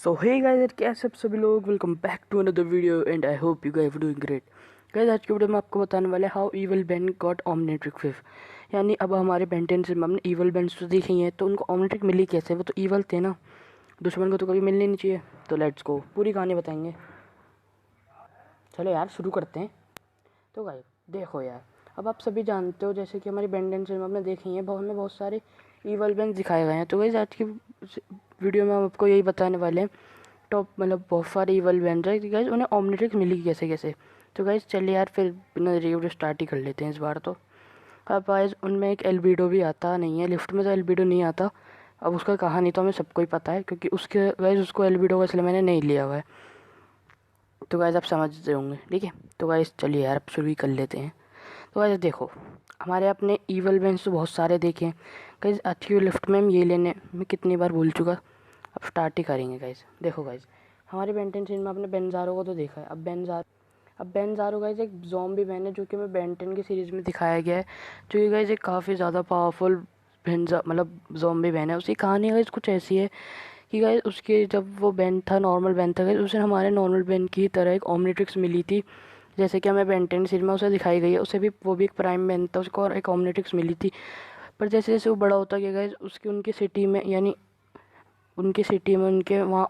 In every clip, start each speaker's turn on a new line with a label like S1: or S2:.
S1: सो hey guys, कैसे आप सभी लोग। Welcome back to another video and I hope you guys doing great. Guys, आज की वीडियो में आपको बताने वाले how evil Ben got Omnitrix fifth. यानी अब हमारे बेंटेन से हमने इविल बेन्स तो देखी हैं, तो उनको ओमनिट्रिक मिली कैसे। वो तो इवल थे ना, दुश्मन को तो कभी मिलनी नहीं चाहिए। तो लेट्स गो, पूरी कहानी बताएंगे। चलो यार शुरू करते हैं। तो गाइस देखो यार, अब आप सभी जानते हो जैसे कि हमारी बेंडेन फिल्म आपने देखी है, हमें बहुत सारे इवल बेन्स दिखाए गए हैं। तो गाइस आज की वीडियो में हम आपको यही बताने वाले हैं टॉप मतलब बहुत सारे इवल बेन्स है कि गाइस उन्हें ओमनिट्रिक्स मिली कैसे कैसे। तो गाइस चलिए यार फिर बिना रिव्यू स्टार्ट ही कर लेते हैं इस बार। तो अब गाइस उनमें एक एल्बिडो भी आता नहीं है, लिफ्ट में तो एल्बिडो नहीं आता। अब उसका कहानी तो हमें सबको ही पता है, क्योंकि उसके गाइस उसको एल्बिडो का इसलिए मैंने नहीं लिया हुआ है। तो गाइस आप समझते होंगे, ठीक है। तो गाइस चलिए यार अब शुरू ही कर लेते हैं। तो गाइस देखो, हमारे अपने ईवल बेंच तो बहुत सारे देखे हैं गाइस। आज की लिफ्ट में हम ये लेने मैं कितनी बार भूल चुका। अब स्टार्ट ही करेंगे गाइस। देखो गाइस, हमारे बेंटन सीन में आपने बेंजारो को तो देखा है। अब बेंजारो गाइस एक ज़ॉम्बी मैन है, जो कि हमें बेंटन की सीरीज़ में दिखाया गया है। जो कि गाइस एक काफ़ी ज़्यादा पावरफुल बेंजा मतलब ज़ॉम्बी मैन है। उसकी कहानी गाइस कुछ ऐसी है कि गाइस उसके जब वो बेन था, नॉर्मल बेन था गाइस, उसे हमारे नॉर्मल बेन की तरह एक ओमनिट्रिक्स मिली थी, जैसे कि हमें बेंटेन सीरीज में उसे दिखाई गई है। उसे भी वो भी एक प्राइम मैन था, उसको और एक ओमनिट्रिक्स मिली थी। पर जैसे जैसे वो बड़ा होता गया गाइस, उसकी उनकी सिटी में यानी उनके वहाँ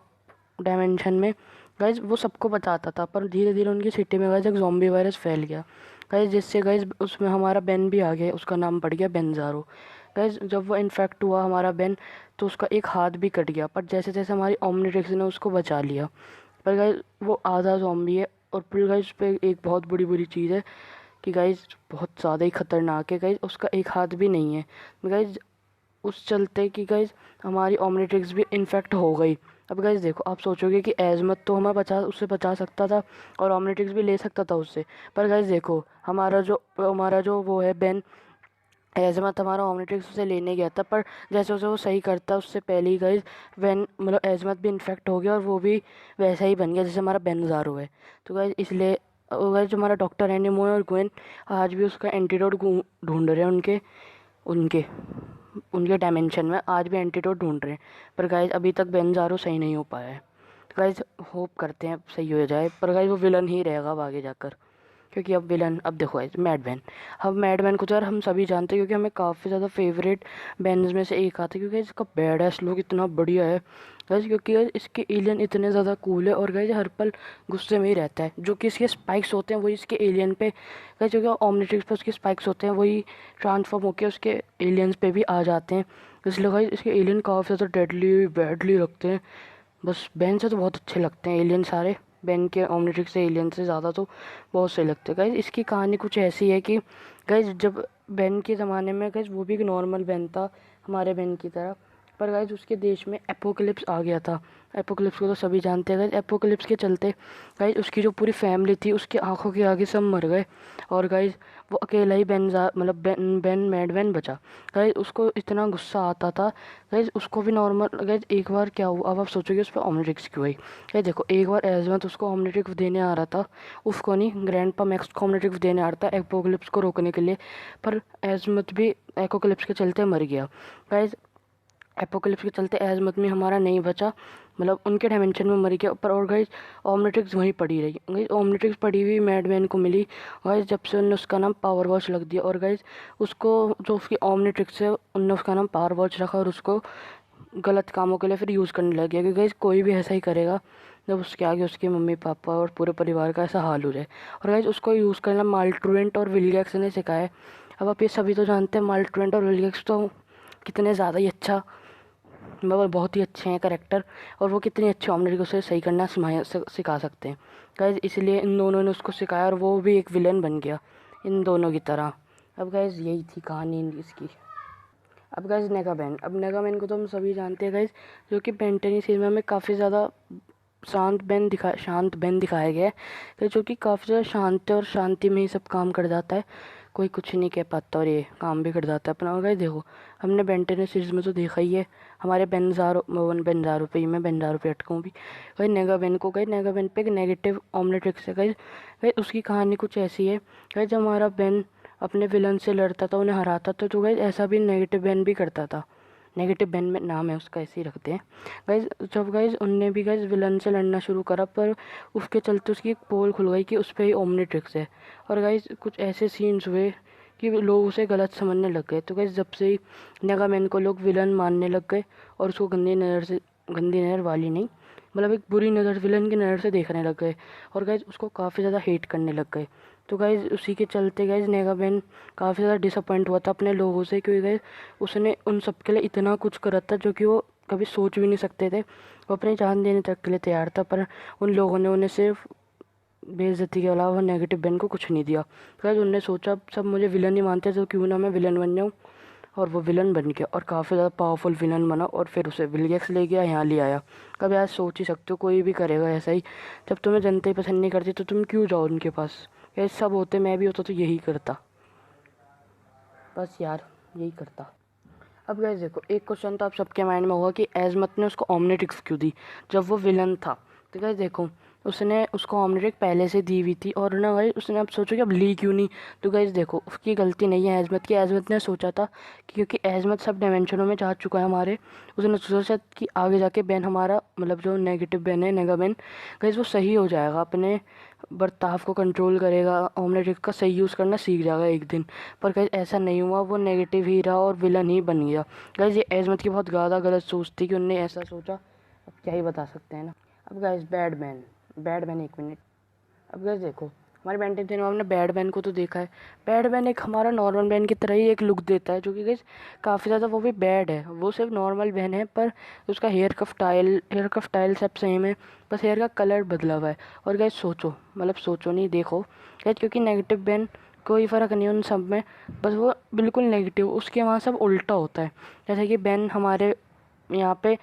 S1: डायमेंशन में गाइस वो सबको बचाता था। पर धीरे धीरे उनकी सिटी में गाइस एक ज़ॉम्बी वायरस फैल गया गाइस, जिससे गाइस उसमें हमारा बेन भी आ गया। उसका नाम पड़ गया बेंजारो गाइस। जब वो इन्फेक्ट हुआ हमारा बेन, तो उसका एक हाथ भी कट गया। पर जैसे जैसे हमारी ओमनिट्रिक्स ने उसको बचा लिया। पर गाइस वो आधा ज़ॉम्बी है। और फिर गाइस पे एक बहुत बड़ी बुरी चीज़ है कि गाइस बहुत ज़्यादा ही खतरनाक है गाइस, उसका एक हाथ भी नहीं है गाइस। उस चलते कि गाइस हमारी ओमनिट्रिक्स भी इन्फेक्ट हो गई। अब गाइस देखो, आप सोचोगे कि एजमत तो हमें उससे बचा सकता था और ओमनिट्रिक्स भी ले सकता था उससे। पर गाइस देखो, हमारा जो वो है बेन, एजमत हमारा ओमनिट्रिक्स उसे लेने गया था। पर जैसे उसे वो सही करता उससे पहले ही गाइस वेन मतलब एजमत भी इन्फेक्ट हो गया और वो भी वैसा ही बन गया जैसे हमारा बेनजारो है। तो गाइस इसलिए गाइस जो हमारा डॉक्टर एनिमो और ग्वेन आज भी उसका एंटीडोट ढूंढ रहे हैं। उनके उनके उनके डायमेंशन में आज भी एंटीडोट ढूंढ रहे हैं। पर गाइस अभी तक बेनजारो सही नहीं हो पाया है। गाइस होप करते हैं अब सही हो जाए। पर गाइस वो विलन ही रहेगा अब आगे जाकर, क्योंकि अब विलन अब देखो गाइस मैडमैन। अब मैडमैन को तो यार हम सभी जानते हैं, क्योंकि हमें काफ़ी ज़्यादा फेवरेट बैंड्स में से एक आता है, क्योंकि इसका बैड एस लुक इतना बढ़िया है गाइस। क्योंकि गाइस इसके एलियन इतने ज़्यादा कूल है और गाइस हर पल गुस्से में ही रहता है। जो कि इसके स्पाइक्स होते हैं वही इसके एलियन पे गाइस, जो कि ओमनिट्रिक्स पे उसके स्पाइक्स होते हैं वही ट्रांसफॉर्म होकर उसके एलियंस पे भी आ जाते हैं। इसलिए गाइस इसके एलियन काफ़ी ज़्यादा डेडली बैडली लगते हैं। बस बैन से तो बहुत अच्छे लगते हैं एलियन सारे। बैन के ओमनिट्रिक्स से एलियन से ज़्यादा तो बहुत सही लगते हैं गाइस। इसकी कहानी कुछ ऐसी है कि गाइस जब बैन के ज़माने में गाइस वो भी एक नॉर्मल बैन था हमारे बैन की तरह। पर गाइस उसके देश में एपोकलिप्स आ गया था। एपोकलिप्स को तो सभी जानते हैं गाइस। एपोकलिप्स के चलते गाइस उसकी जो पूरी फैमिली थी उसकी आंखों के आगे सब मर गए। और गाइस वो अकेला ही बेन मैडमैन बचा गाइस। उसको इतना गुस्सा आता था गाइस। उसको भी नॉर्मल गाइस एक बार क्या हुआ, अब आप सोचोगे उस पर ओमनिट्रिक्स क्यों आई गाइस। देखो एक बार एजमत उसको ओमनिट्रिक्स देने आ रहा था, उसको नहीं ग्रैंडपा मैक्स को ओमनिट्रिक्स देने आ रहा था एपोकलिप्स को रोकने के लिए। पर एजमत भी एपोकलिप्स के चलते मर गया गाइस। एपोकलिप्स के चलते एजमत में हमारा नहीं बचा, मतलब उनके डायमेंशन में मर गया। पर और गाइस ओमनिट्रिक्स वहीं पड़ी रही गाइस। ओमनिट्रिक्स पड़ी हुई मैडमैन को मिली गाइस, जब से उन्होंने उसका नाम पावर वॉच रख दिया। और गाइस उसको जो उसकी ओमनिट्रिक्स है उनने उसका नाम पावर वॉच रखा और उसको गलत कामों के लिए फिर यूज़ करने लग गया। क्योंकि गाइस कोई भी ऐसा ही करेगा जब उसके आगे उसके मम्मी पापा और पूरे परिवार का ऐसा हाल हो जाए। और गाइस उसको यूज़ करना माल्ट्रुएंट और विलगैक्स ने सिखाया है। अब आप ये सभी तो जानते हैं माल्ट्रुएंट और विलगैक्स तो कितने ज़्यादा ही अच्छा मतलब बहुत ही अच्छे हैं करेक्टर, और वो कितनी अच्छी ओमनिट्रिक्स उसे सही करना सिखा सकते हैं गाइज। इसलिए इन दोनों ने उसको सिखाया और वो भी एक विलन बन गया इन दोनों की तरह। अब गाइज यही थी कहानी इसकी। अब गाइज नेगामैन, अब नेगामैन को तो हम सभी जानते हैं गाइज, जो कि बेंटेनी सीरीज में हमें काफ़ी ज़्यादा शांत बेन दिखाया गया है जो कि काफ़ी ज़्यादा शांत है और शांति में ही सब काम कर जाता है। कोई कुछ नहीं कह पाता और ये काम भी कर जाता है अपना। और गाइस देखो, हमने बेंटेन सीरीज में तो देखा ही है हमारे बेंजारो पे ही मैं बेंजारो पे अटकूँ भी भाई। नेगा बेन पे एक नेगेटिव ओमनिट्रिक्स है गाइस। गाइस उसकी कहानी कुछ ऐसी है गाइस, जब हमारा बेन अपने विलन से लड़ता था, उन्हें हराता था, तो गाइस ऐसा भी नेगेटिव बेन भी करता था। नेगेटिव बेन में नाम है उसका, ऐसे ही रखते हैं गाइज। जब गाइज उनने भी गाइज विलन से लड़ना शुरू करा, पर उसके चलते उसकी एक पोल खुल गई कि उस पर ही ओमनीट्रिक्स है। और गाइज कुछ ऐसे सीन्स हुए कि लोग उसे गलत समझने लग गए। तो गाइज जब से ही नेगामैन को लोग विलन मानने लग गए और उसको गंदी नज़र से, गंदी नज़र वाली नहीं, मतलब एक बुरी नज़र, विलन की नज़र से देखने लग गए और गाइज उसको काफ़ी ज़्यादा हेट करने लग गए। तो गाइज उसी के चलते गाइज नेगामैन काफ़ी ज़्यादा डिसअपॉइंट हुआ था अपने लोगों से, क्योंकि गाइज उसने उन सब के लिए इतना कुछ करा था जो कि वो कभी सोच भी नहीं सकते थे। वो अपनी जान देने तक के लिए तैयार था, पर उन लोगों ने उन्हें सिर्फ बेइज्जती के अलावा नेगेटिव बेन को कुछ नहीं दिया। तो गाइज उनने सोचा सब मुझे विलन ही मानते हैं, तो क्यों ना मैं विलन बन जाऊँ। और वो विलन बन गया और काफ़ी ज़्यादा पावरफुल विलन बना, और फिर उसे विलियक्स ले गया, यहाँ ले आया। कभी आज सोच ही सकते हो कोई भी करेगा ऐसा ही। जब तुम्हें जनता ही पसंद नहीं करती तो तुम क्यों जाओ उनके पास। ये सब होते, मैं भी होता तो यही करता, बस यार यही करता। अब गाइस देखो, एक क्वेश्चन तो आप सबके माइंड में होगा कि एजमत ने उसको ओमनीट्रिक्स क्यों दी जब वो विलन था। तो गाइस देखो, उसने उसको ओमनीट्रिक पहले से दी हुई थी, और ना गाइस उसने अब सोचो कि अब ली क्यों नहीं। तो गाइस देखो, उसकी गलती नहीं है एजमत की। एजमत ने सोचा था कि क्योंकि एजमत सब डायमेंशनों में जा चुका है हमारे, उसने सोचा कि आगे जाके बैन हमारा, मतलब जो नेगेटिव बैन है नेगाबैन, गाइस वो सही हो जाएगा, अपने बर्ताव को कंट्रोल करेगा, ओमनीट्रिक का सही यूज़ करना सीख जाएगा एक दिन। पर गाइस ऐसा नहीं हुआ, वो नेगेटिव ही रहा और विलन ही बन गया। गाइस ये एजमत की बहुत ज़्यादा गलत सोच थी कि उनने ऐसा सोचा। अब क्या ही बता सकते हैं ना। अब गाइस बैटमैन, बैटमैन एक मिनट। अब गाइस देखो, हमारे बेंटेन थे, हमने बैटमैन को तो देखा है। बैटमैन एक हमारा नॉर्मल मैन की तरह ही एक लुक देता है, जो कि गाइस काफ़ी ज़्यादा वो भी बैड है। वो सिर्फ नॉर्मल मैन है, पर उसका हेयर का स्टाइल सब सेम है, बस हेयर का कलर बदला हुआ है। और गाइस सोचो, मतलब सोचो नहीं, देखो गाइस, क्योंकि नेगेटिव बैन कोई फ़र्क नहीं है उन सब में, बस वो बिल्कुल नेगेटिव, उसके वहाँ सब उल्टा होता है। जैसे कि बैन हमारे यहाँ पे,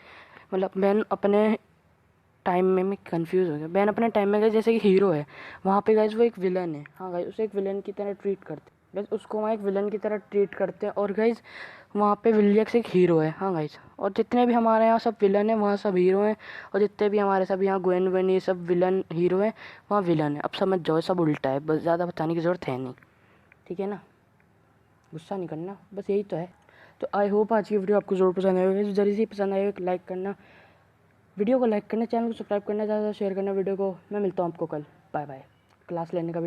S1: मतलब बैन अपने टाइम में मैं कंफ्यूज हो गया। बैन अपने टाइम में गाइस जैसे कि हीरो है, वहाँ पे गाइस वो एक विलन है। हाँ गाइस, उसे एक विलन की तरह ट्रीट करते हैं, गाइस उसको वहाँ एक विलन की तरह ट्रीट करते हैं। और गाइस वहाँ पे विलियक्स एक हीरो है। हाँ गाइस, और जितने भी हमारे यहाँ सब विलन है वहाँ सब हीरो हैं, और जितने भी हमारे सब यहाँ ग्वेन वेन ये सब विलन हीरो है, वहाँ विलन है। अब समझ जाओ, सब उल्टा है, बस ज़्यादा बताने की ज़रूरत है नहीं, ठीक है ना। गुस्सा नहीं करना, बस यही तो है। तो आई होप आज की वीडियो आपको ज़रूर पसंद आएगी। जल्दी से पसंद आए लाइक करना, वीडियो को लाइक करना, चैनल को सब्सक्राइब करना, ज़्यादा शेयर करना वीडियो को। मैं मिलता हूँ आपको कल, बाय बाय। क्लास लेने का